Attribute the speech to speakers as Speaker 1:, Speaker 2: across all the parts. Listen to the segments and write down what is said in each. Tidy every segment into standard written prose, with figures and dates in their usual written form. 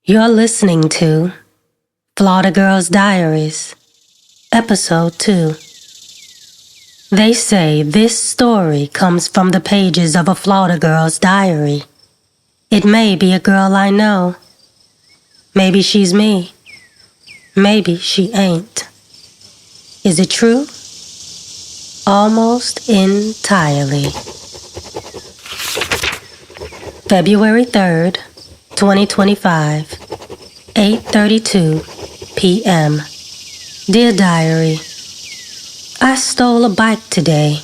Speaker 1: You're listening to Flawda Girls Diaries, Episode 2. They say this story comes from the pages of a Flawda Girl's diary. It may be a girl I know. Maybe she's me. Maybe she ain't. Is it true? Almost entirely. February 3rd, 2025, 8:32 p.m. Dear Diary, I stole a bike today.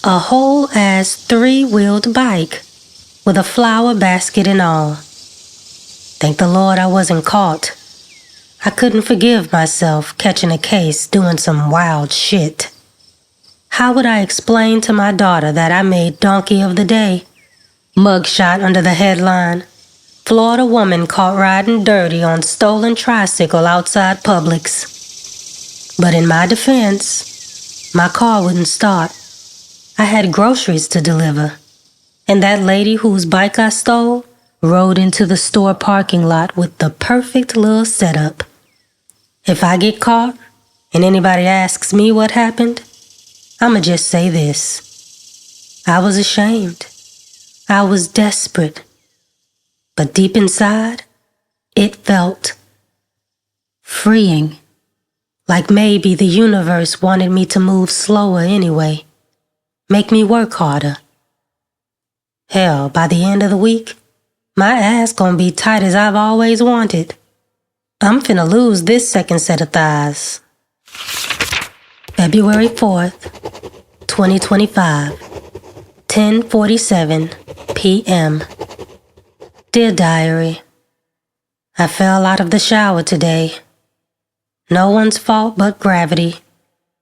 Speaker 1: A whole-ass three-wheeled bike with a flower basket and all. Thank the Lord I wasn't caught. I couldn't forgive myself catching a case doing some wild shit. How would I explain to my daughter that I made Donkey of the Day? Mugshot under the headline, Florida woman caught riding dirty on stolen tricycle outside Publix. But in my defense, my car wouldn't start. I had groceries to deliver. And that lady whose bike I stole rode into the store parking lot with the perfect little setup. If I get caught and anybody asks me what happened, I'ma just say this. I was ashamed. I was desperate. But deep inside, it felt freeing. Like maybe the universe wanted me to move slower anyway. Make me work harder. Hell, by the end of the week, my ass gonna be tight as I've always wanted. I'm finna lose this second set of thighs. February 4th, 2025, 10:47 p.m. Dear Diary, I fell out of the shower today. No one's fault but gravity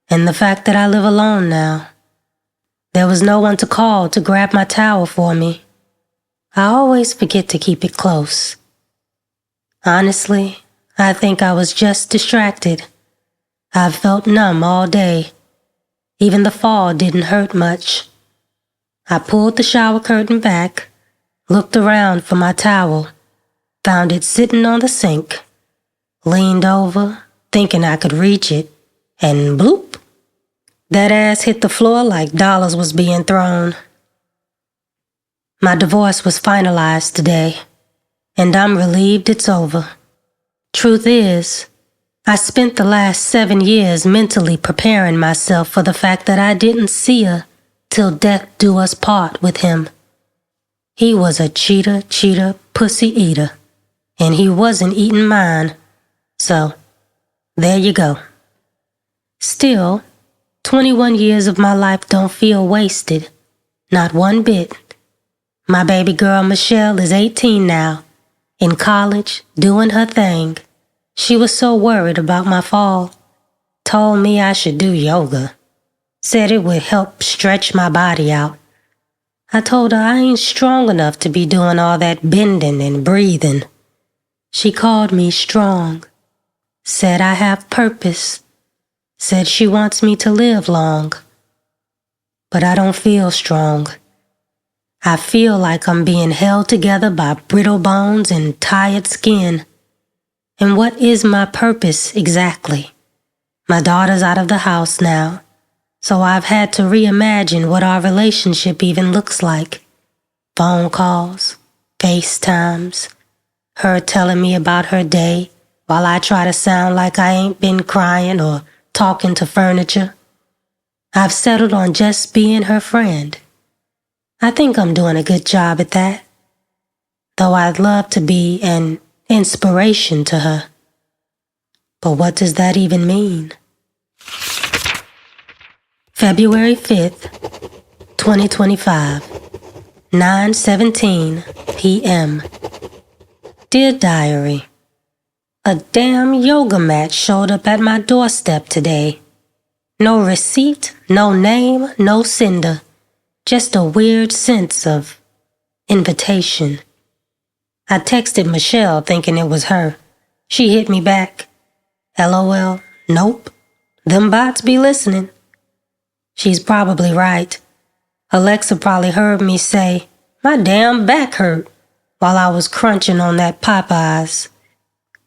Speaker 1: and the fact that I live alone now. There was no one to call to grab my towel for me. I always forget to keep it close. Honestly, I think I was just distracted. I've felt numb all day. Even the fall didn't hurt much. I pulled the shower curtain back, looked around for my towel, found it sitting on the sink, leaned over, thinking I could reach it, and bloop, that ass hit the floor like dollars was being thrown. My divorce was finalized today, and I'm relieved it's over. Truth is, I spent the last 7 years mentally preparing myself for the fact that I didn't see her till death do us part with him. He was a cheater, pussy eater, and he wasn't eating mine. So, there you go. Still, 21 years of my life don't feel wasted. Not one bit. My baby girl Michelle is 18 now, in college, doing her thing. She was so worried about my fall. Told me I should do yoga. Said it would help stretch my body out. I told her I ain't strong enough to be doing all that bending and breathing. She called me strong. Said I have purpose. Said she wants me to live long. But I don't feel strong. I feel like I'm being held together by brittle bones and tired skin. And what is my purpose exactly? My daughter's out of the house now, so I've had to reimagine what our relationship even looks like. Phone calls, FaceTimes, her telling me about her day while I try to sound like I ain't been crying or talking to furniture. I've settled on just being her friend. I think I'm doing a good job at that, though I'd love to be an inspiration to her. But what does that even mean? February 5th, 2025, 9:17 p.m. Dear Diary, a damn yoga mat showed up at my doorstep today. No receipt, no name, no sender. Just a weird sense of invitation. I texted Michelle thinking it was her. She hit me back. LOL, nope. Them bots be listening. She's probably right. Alexa probably heard me say, my damn back hurt. while I was crunching on that Popeyes.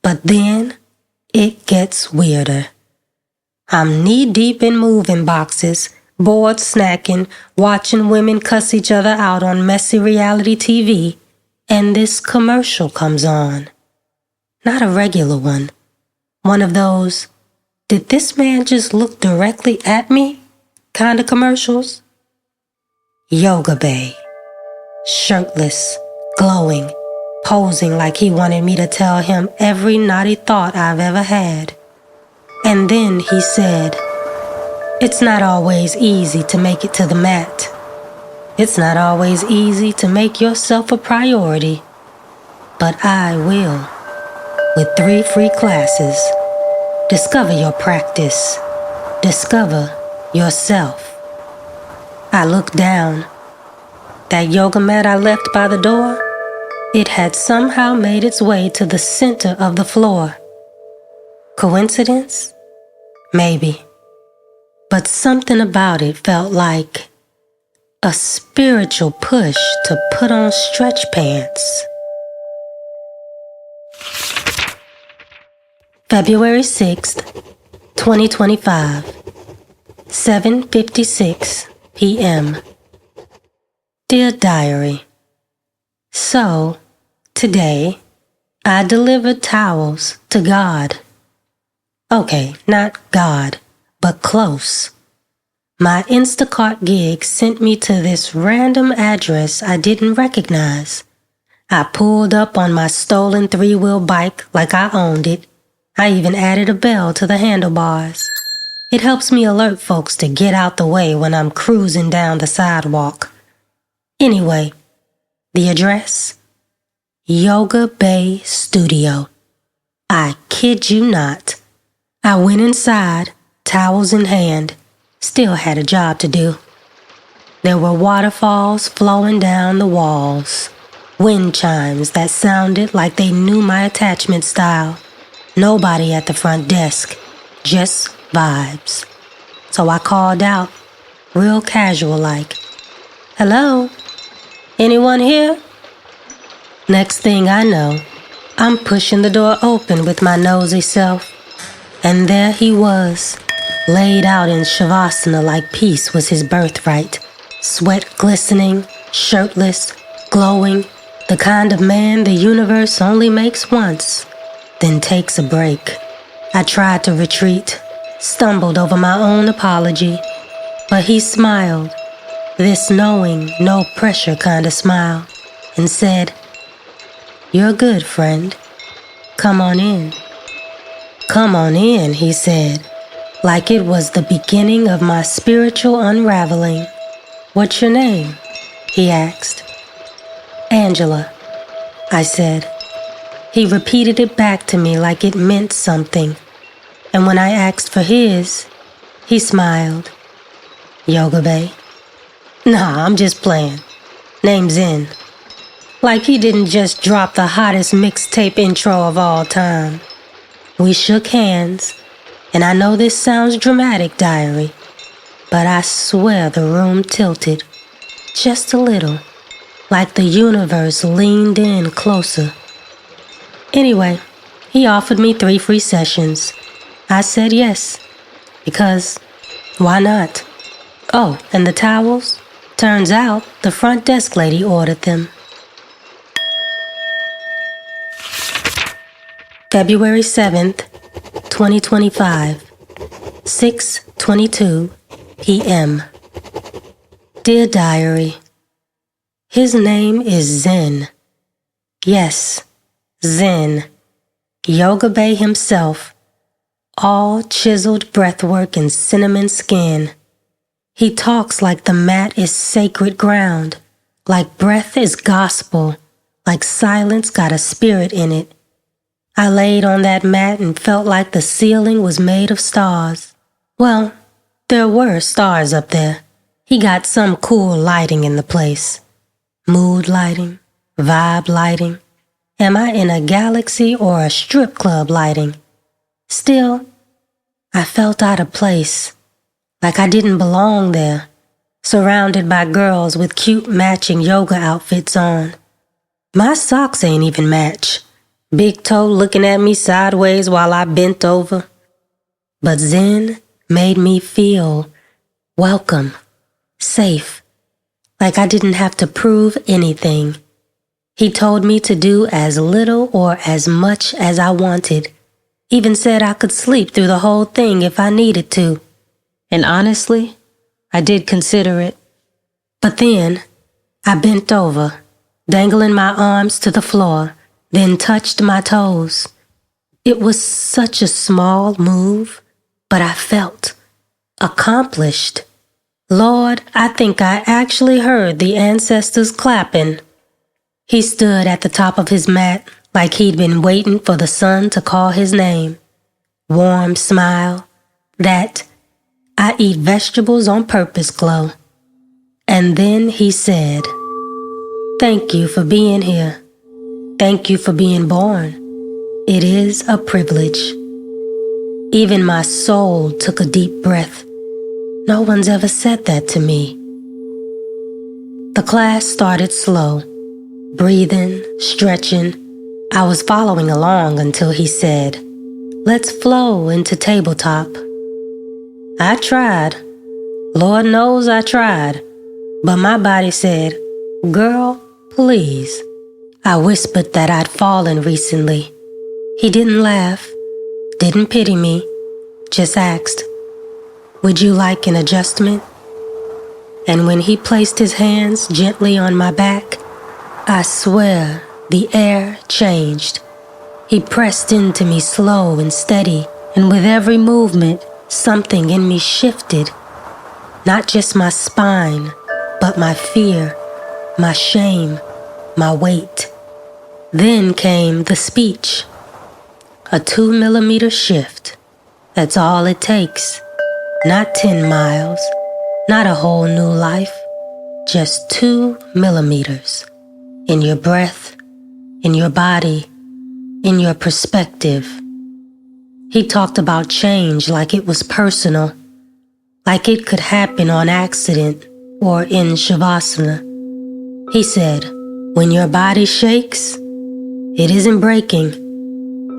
Speaker 1: But then it gets weirder. I'm knee-deep in moving boxes, bored snacking, watching women cuss each other out on messy reality TV, and this commercial comes on. Not a regular one. One of those, did this man just look directly at me kind of commercials? Yoga Bay. Shirtless, glowing, posing like he wanted me to tell him every naughty thought I've ever had. And then he said, "It's not always easy to make it to the mat. It's not always easy to make yourself a priority. But I will. With 3 free classes. Discover your practice. Discover yourself." I looked down. That yoga mat I left by the door, it had somehow made its way to the center of the floor. Coincidence? Maybe. But something about it felt like a spiritual push to put on stretch pants. February 6th, 2025, 7:56 p.m. Dear Diary, so, today, I delivered towels to God. Okay, not God, but close. My Instacart gig sent me to this random address I didn't recognize. I pulled up on my stolen 3-wheel bike like I owned it. I even added a bell to the handlebars. It helps me alert folks to get out the way when I'm cruising down the sidewalk. Anyway, the address? Yoga Bay Studio. I kid you not. I went inside, towels in hand, still had a job to do. There were waterfalls flowing down the walls, wind chimes that sounded like they knew my attachment style. Nobody at the front desk, just vibes. So I called out, real casual like, "Hello? Anyone here?" Next thing I know, I'm pushing the door open with my nosy self. And there he was, laid out in Shavasana like peace was his birthright. Sweat glistening, shirtless, glowing, the kind of man the universe only makes once, then takes a break. I tried to retreat, stumbled over my own apology, but he smiled, this knowing, no pressure kind of smile, and said, "You're good, friend. Come on in." "Come on in," he said, like it was the beginning of my spiritual unraveling. "What's your name?" he asked. "Angela," I said. He repeated it back to me like it meant something, and when I asked for his, he smiled. "Yoga Bay?" "Nah, I'm just playing. Name's in." Like he didn't just drop the hottest mixtape intro of all time. We shook hands, and I know this sounds dramatic, diary, but I swear the room tilted, just a little, like the universe leaned in closer. Anyway, he offered me 3 free sessions. I said yes, because why not? Oh, and the towels? Turns out the front desk lady ordered them. February 7th, 2025, 6:22 p.m. Dear Diary, his name is Zen. Yes, Zen. Yoga Bay himself. All chiseled breathwork and cinnamon skin. He talks like the mat is sacred ground, like breath is gospel, like silence got a spirit in it. I laid on that mat and felt like the ceiling was made of stars. Well, there were stars up there. He got some cool lighting in the place. Mood lighting, vibe lighting. Am I in a galaxy or a strip club lighting? Still, I felt out of place, like I didn't belong there, surrounded by girls with cute matching yoga outfits on. My socks ain't even match. Big toe looking at me sideways while I bent over. But Zen made me feel welcome, safe, like I didn't have to prove anything. He told me to do as little or as much as I wanted. Even said I could sleep through the whole thing if I needed to. And honestly, I did consider it. But then, I bent over, dangling my arms to the floor, then touched my toes. It was such a small move, but I felt accomplished. Lord, I think I actually heard the ancestors clapping. He stood at the top of his mat like he'd been waiting for the sun to call his name. Warm smile, that I eat vegetables on purpose glow. And then he said, "Thank you for being here. Thank you for being born. It is a privilege." Even my soul took a deep breath. No one's ever said that to me. The class started slow, breathing, stretching. I was following along until he said, "Let's flow into tabletop." I tried. Lord knows I tried. But my body said, "Girl, please." I whispered that I'd fallen recently. He didn't laugh, didn't pity me, just asked, "Would you like an adjustment?" And when he placed his hands gently on my back, I swear the air changed. He pressed into me slow and steady, and with every movement, something in me shifted. Not just my spine, but my fear, my shame, my weight. Then came the speech. A 2 millimeter shift. That's all it takes. Not 10 miles, not a whole new life. Just 2 millimeters. In your breath, in your body, in your perspective. He talked about change like it was personal, like it could happen on accident or in Shavasana. He said, when your body shakes, it isn't breaking,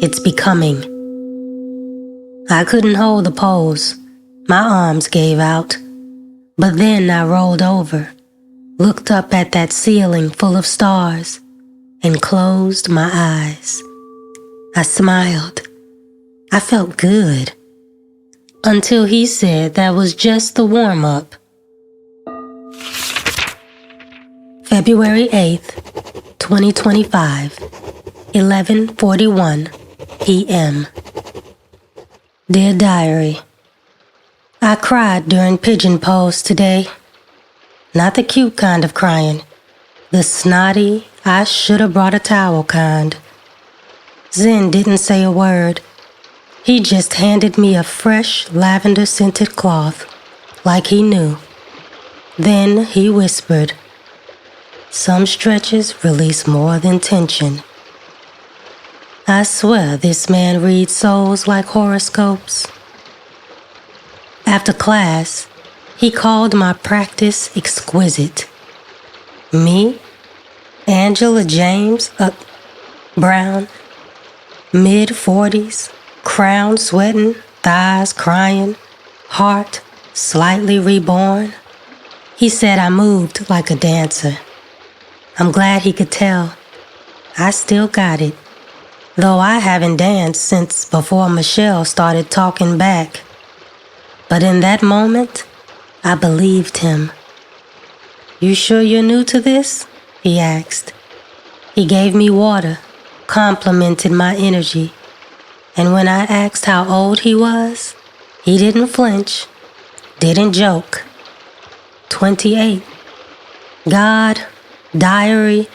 Speaker 1: it's becoming. I couldn't hold the pose. My arms gave out. But then I rolled over, looked up at that ceiling full of stars, and closed my eyes. I smiled. I felt good. Until he said that was just the warm-up. February 8th, 2025, 11:41 p.m. Dear Diary, I cried during pigeon pose today. Not the cute kind of crying, the snotty, I should have brought a towel kind. Zen didn't say a word. He just handed me a fresh lavender-scented cloth, like he knew. Then he whispered, "Some stretches release more than tension." I swear this man reads souls like horoscopes. After class, he called my practice exquisite. Me, Angela James, Brown, mid-40s, crown sweating, thighs crying, heart slightly reborn. He said I moved like a dancer. I'm glad he could tell. I still got it, though I haven't danced since before Michelle started talking back. But in that moment, I believed him. "You sure you're new to this?" he asked. He gave me water, complimented my energy, and when I asked how old he was, he didn't flinch, didn't joke. 28. God, diary,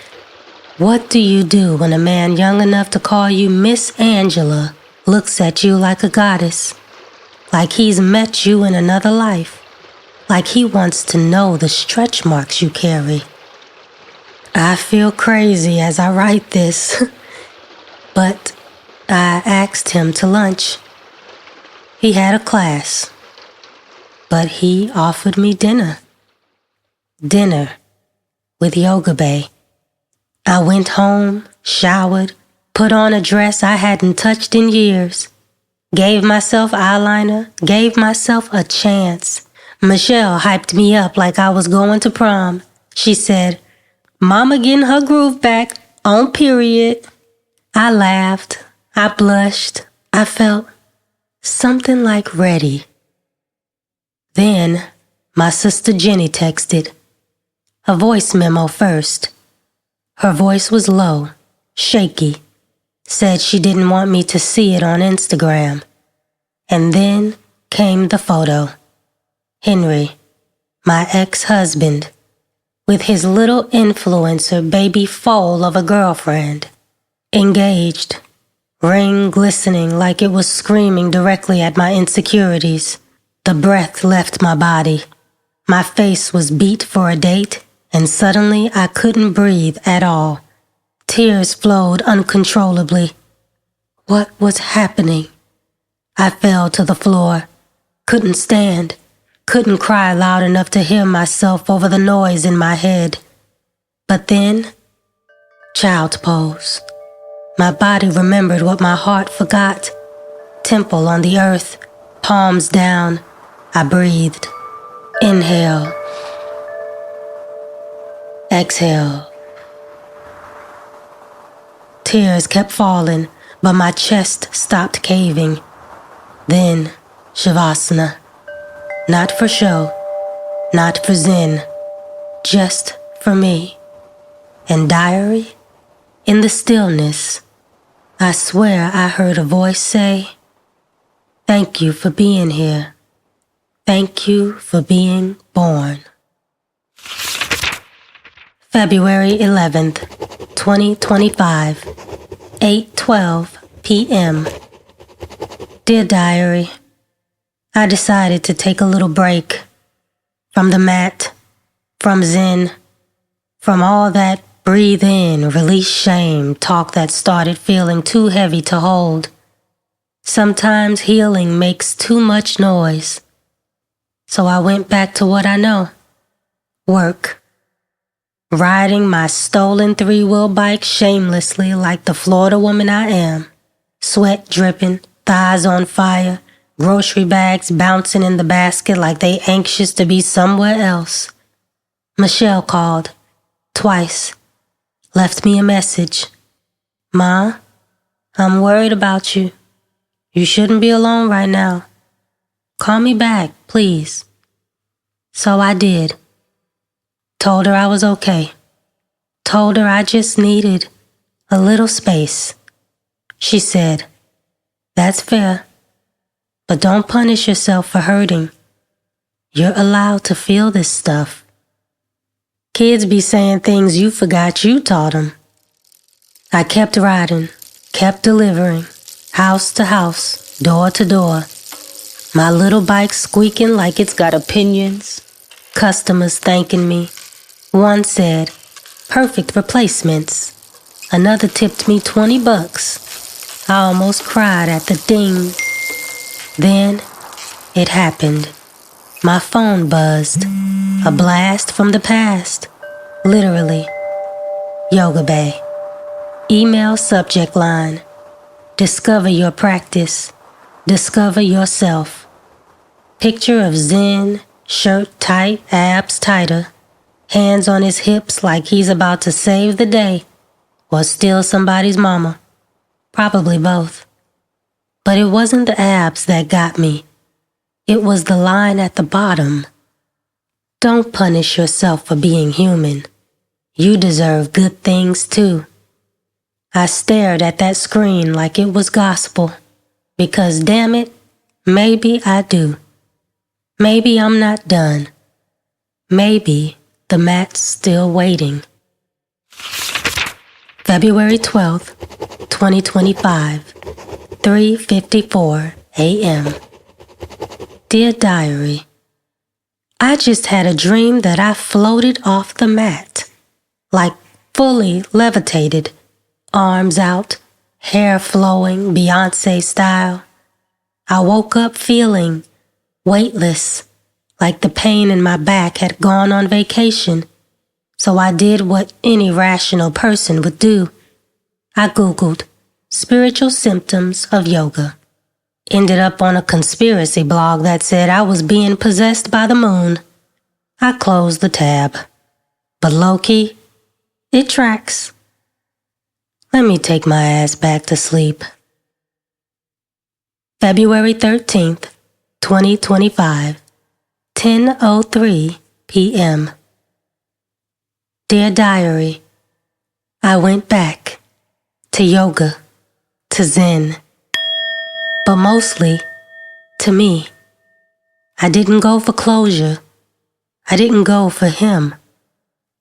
Speaker 1: what do you do when a man young enough to call you Miss Angela looks at you like a goddess, like he's met you in another life, like he wants to know the stretch marks you carry? I feel crazy as I write this, but I asked him to lunch. He had a class, but he offered me dinner. Dinner with Yoga Bay. I went home, showered, put on a dress I hadn't touched in years. Gave myself eyeliner, gave myself a chance. Michelle hyped me up like I was going to prom. She said, "Mama getting her groove back, on period." I laughed, I blushed, I felt something like ready. Then, my sister Jenny texted. A voice memo first. Her voice was low, shaky. Said she didn't want me to see it on Instagram. And then came the photo. Henry, my ex-husband, with his little influencer baby foal of a girlfriend. Engaged, ring glistening like it was screaming directly at my insecurities. The breath left my body. My face was beat for a date, and suddenly I couldn't breathe at all. Tears flowed uncontrollably. What was happening? I fell to the floor. Couldn't stand. Couldn't cry loud enough to hear myself over the noise in my head. But then, child's pose. My body remembered what my heart forgot. Temple on the earth, palms down. I breathed. Inhale. Exhale. Tears kept falling, but my chest stopped caving. Then, Shavasana. Not for show, not for Zen, just for me. And diary, in the stillness, I swear I heard a voice say, "Thank you for being here. Thank you for being born." February 11th, 2025, 8:12 p.m. Dear Diary, I decided to take a little break from the mat, from Zen, from all that breathe in, release shame talk that started feeling too heavy to hold. Sometimes healing makes too much noise. So I went back to what I know. Work. Riding my stolen three-wheel bike shamelessly like the Florida woman I am. Sweat dripping, thighs on fire, grocery bags bouncing in the basket like they anxious to be somewhere else. Michelle called, twice, left me a message. "Ma, I'm worried about you. You shouldn't be alone right now. Call me back, please." So I did. Told her I was okay. Told her I just needed a little space. She said, "That's fair. But don't punish yourself for hurting. You're allowed to feel this stuff. Kids be saying things you forgot you taught them." I kept riding, kept delivering, house to house, door to door. My little bike squeaking like it's got opinions. Customers thanking me. One said, "Perfect replacements." Another tipped me $20. I almost cried at the ding. Then, it happened. My phone buzzed. A blast from the past. Literally. Yoga Bay. Email subject line. Discover your practice. Discover yourself. Picture of Zen, shirt tight, abs tighter. Hands on his hips like he's about to save the day. Or steal somebody's mama. Probably both. But it wasn't the abs that got me. It was the line at the bottom. Don't punish yourself for being human. You deserve good things too. I stared at that screen like it was gospel. Because damn it, maybe I do. Maybe I'm not done. Maybe the mat's still waiting. February 12th, 2025, 3:54 a.m. Dear Diary, I just had a dream that I floated off the mat, like fully levitated, arms out, hair flowing Beyonce style. I woke up feeling weightless, like the pain in my back had gone on vacation. So I did what any rational person would do. I Googled spiritual symptoms of yoga. Ended up on a conspiracy blog that said I was being possessed by the moon. I closed the tab. But low-key, it tracks. Let me take my ass back to sleep. February 13th, 2025, 10:03 p.m. Dear Diary, I went back to yoga, to Zen, but mostly to me. I didn't go for closure. I didn't go for him.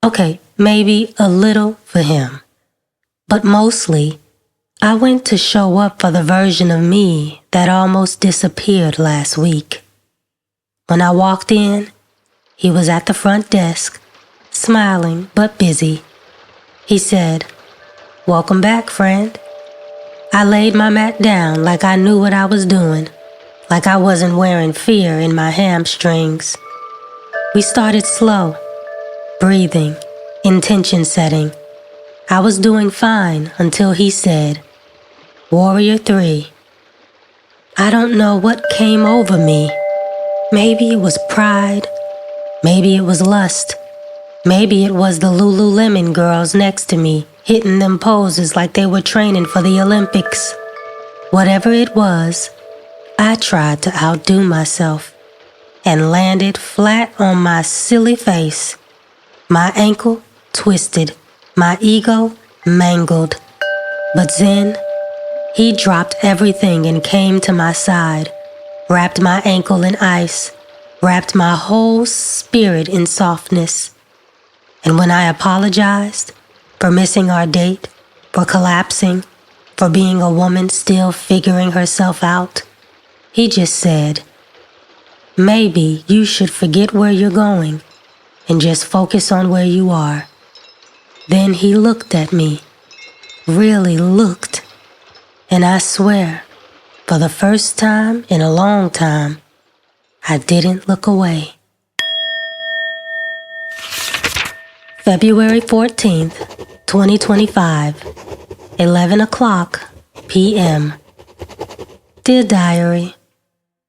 Speaker 1: Okay, maybe a little for him. But mostly, I went to show up for the version of me that almost disappeared last week. When I walked in, he was at the front desk, smiling but busy. He said, "Welcome back, friend." I laid my mat down like I knew what I was doing, like I wasn't wearing fear in my hamstrings. We started slow, breathing, intention setting. I was doing fine until he said, "Warrior 3. I don't know what came over me. Maybe it was pride. Maybe it was lust. Maybe it was the Lululemon girls next to me hitting them poses like they were training for the Olympics. Whatever it was, I tried to outdo myself and landed flat on my silly face. My ankle twisted, my ego mangled. But Zen, he dropped everything and came to my side, wrapped my ankle in ice, wrapped my whole spirit in softness. And when I apologized for missing our date, for collapsing, for being a woman still figuring herself out, he just said, "Maybe you should forget where you're going and just focus on where you are." Then he looked at me, really looked, and I swear, for the first time in a long time, I didn't look away. February 14th, 2025, 11 o'clock p.m. Dear Diary,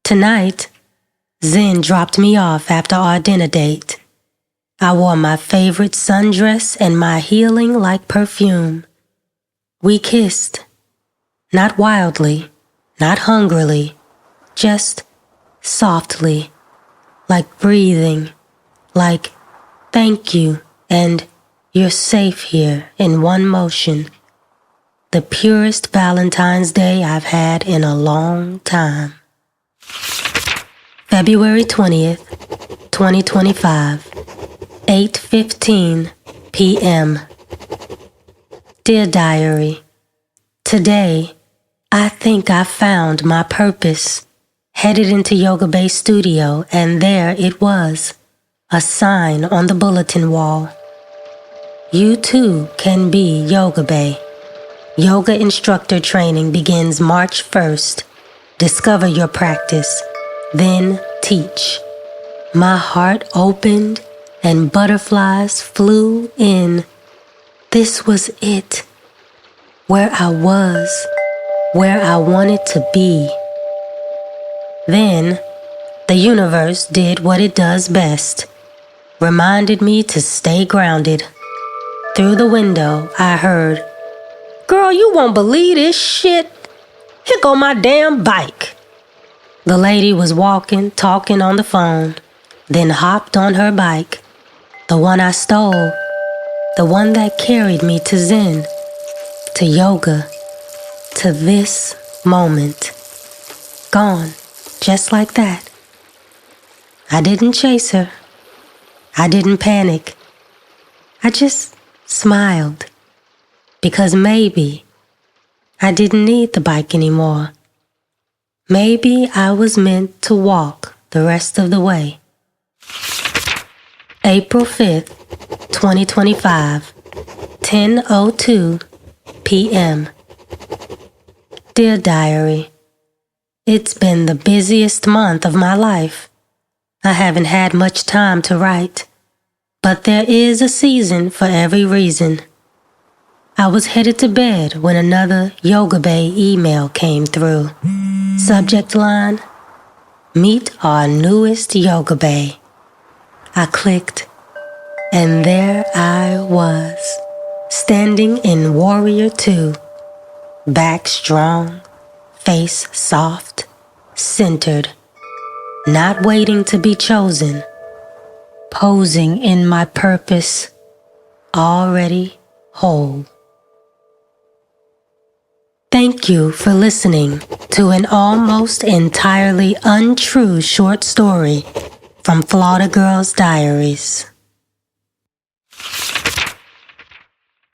Speaker 1: tonight, Zen dropped me off after our dinner date. I wore my favorite sundress and my healing like perfume. We kissed, not wildly, not hungrily, just softly, like breathing, like thank you and you're safe here in one motion. The purest Valentine's Day I've had in a long time. February 20th, 2025, 8:15 p.m. Dear Diary, today, I think I found my purpose. Headed into Yoga Bay Studio, and there it was, a sign on the bulletin wall. You too can be Yoga Bay. Yoga instructor training begins March 1st. Discover your practice, then teach. My heart opened and butterflies flew in. This was it. Where I was, where I wanted to be. Then, the universe did what it does best. Reminded me to stay grounded. Through the window, I heard, "Girl, you won't believe this shit. Here go my damn bike." The lady was walking, talking on the phone, then hopped on her bike. The one I stole. The one that carried me to Zen, to yoga, to this moment. Gone, just like that. I didn't chase her. I didn't panic. I just smiled. Because maybe I didn't need the bike anymore. Maybe I was meant to walk the rest of the way. April 5th, 2025, 10:02 p.m. Dear Diary, it's been the busiest month of my life. I haven't had much time to write, But there is a season for every reason. I was headed to bed when another Yoga Bay email came through. Subject line, meet our newest Yoga Bay. I clicked, and there I was, standing in Warrior 2, back strong, face soft, centered, not waiting to be chosen, posing in my purpose, already whole. Thank you for listening to an almost entirely untrue short story from Flawda Girls Diaries.